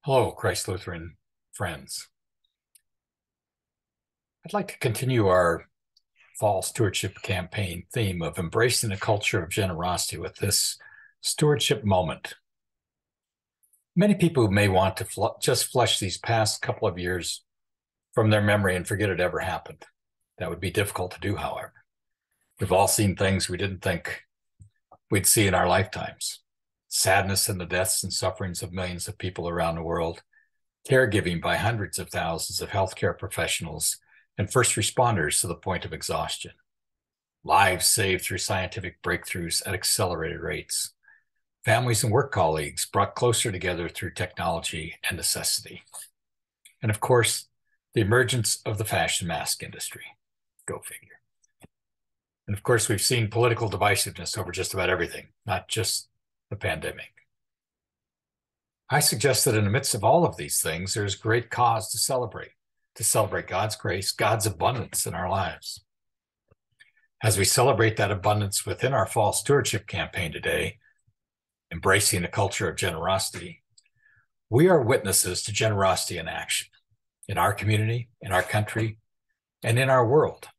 Hello, Christ Lutheran friends. I'd like to continue our fall stewardship campaign theme of embracing a culture of generosity with this stewardship moment. Many people may want to just flush these past couple of years from their memory and forget it ever happened. That would be difficult to do, however. We've all seen things we didn't think we'd see in our lifetimes. Sadness in the deaths and sufferings of millions of people around the world, caregiving by hundreds of thousands of healthcare professionals and first responders to the point of exhaustion, lives saved through scientific breakthroughs at accelerated rates, families and work colleagues brought closer together through technology and necessity, and of course, the emergence of the fashion mask industry. Go figure. And of course, we've seen political divisiveness over just about everything, not just the pandemic. I suggest that in the midst of all of these things, there's great cause to celebrate God's grace, God's abundance in our lives. As we celebrate that abundance within our fall stewardship campaign today, embracing a culture of generosity, we are witnesses to generosity in action in our community, in our country, and in our world.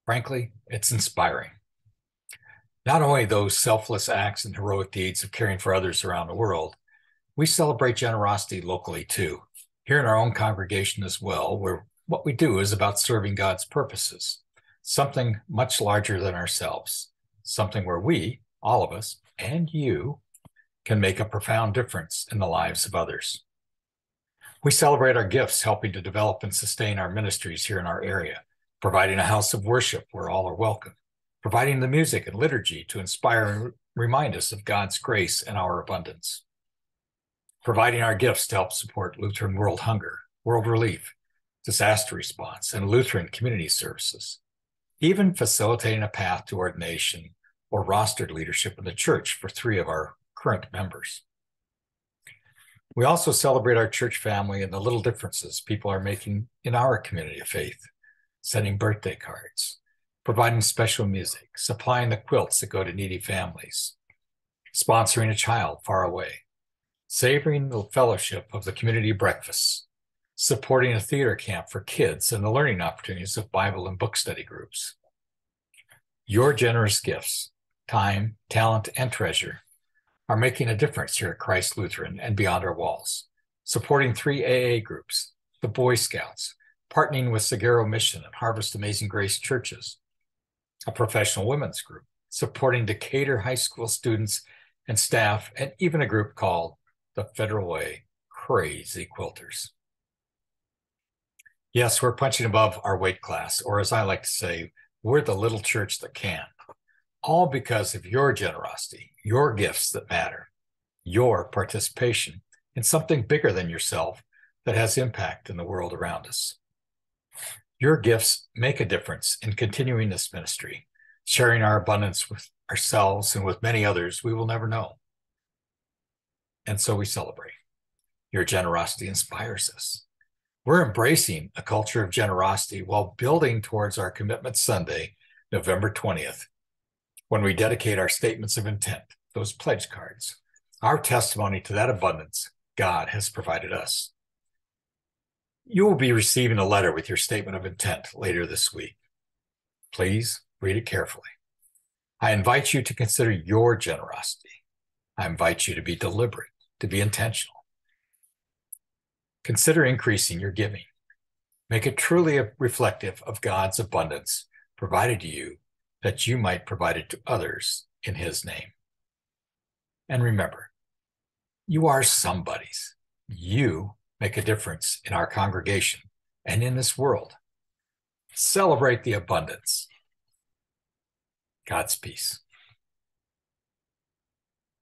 Frankly, it's inspiring. Not only those selfless acts and heroic deeds of caring for others around the world, we celebrate generosity locally too, here in our own congregation as well, where what we do is about serving God's purposes, something much larger than ourselves, something where we, all of us, and you, can make a profound difference in the lives of others. We celebrate our gifts, helping to develop and sustain our ministries here in our area, providing a house of worship where all are welcome, providing the music and liturgy to inspire and remind us of God's grace and our abundance, providing our gifts to help support Lutheran World Hunger, World Relief, disaster response, and Lutheran community services, even facilitating a path to ordination or rostered leadership in the church for 3 of our current members. We also celebrate our church family and the little differences people are making in our community of faith, sending birthday cards, providing special music, supplying the quilts that go to needy families, sponsoring a child far away, savoring the fellowship of the community breakfasts, supporting a theater camp for kids and the learning opportunities of Bible and book study groups. Your generous gifts, time, talent, and treasure are making a difference here at Christ Lutheran and beyond our walls, supporting 3 AA groups, the Boy Scouts, partnering with Sagaro Mission and Harvest Amazing Grace churches, a professional women's group, supporting Decatur High School students and staff, and even a group called the Federal Way Crazy Quilters. Yes, we're punching above our weight class, or as I like to say, we're the little church that can, all because of your generosity, your gifts that matter, your participation in something bigger than yourself that has impact in the world around us. Your gifts make a difference in continuing this ministry, sharing our abundance with ourselves and with many others we will never know. And so we celebrate. Your generosity inspires us. We're embracing a culture of generosity while building towards our Commitment Sunday, November 20th, when we dedicate our statements of intent, those pledge cards, our testimony to that abundance God has provided us. You will be receiving a letter with your statement of intent later this week. Please read it carefully. I invite you to consider your generosity. I invite you to be deliberate, to be intentional. Consider increasing your giving. Make it truly reflective of God's abundance provided to you, that you might provide it to others in His name. And remember, you are somebody's. You make a difference in our congregation and in this world. Celebrate the abundance. God's peace.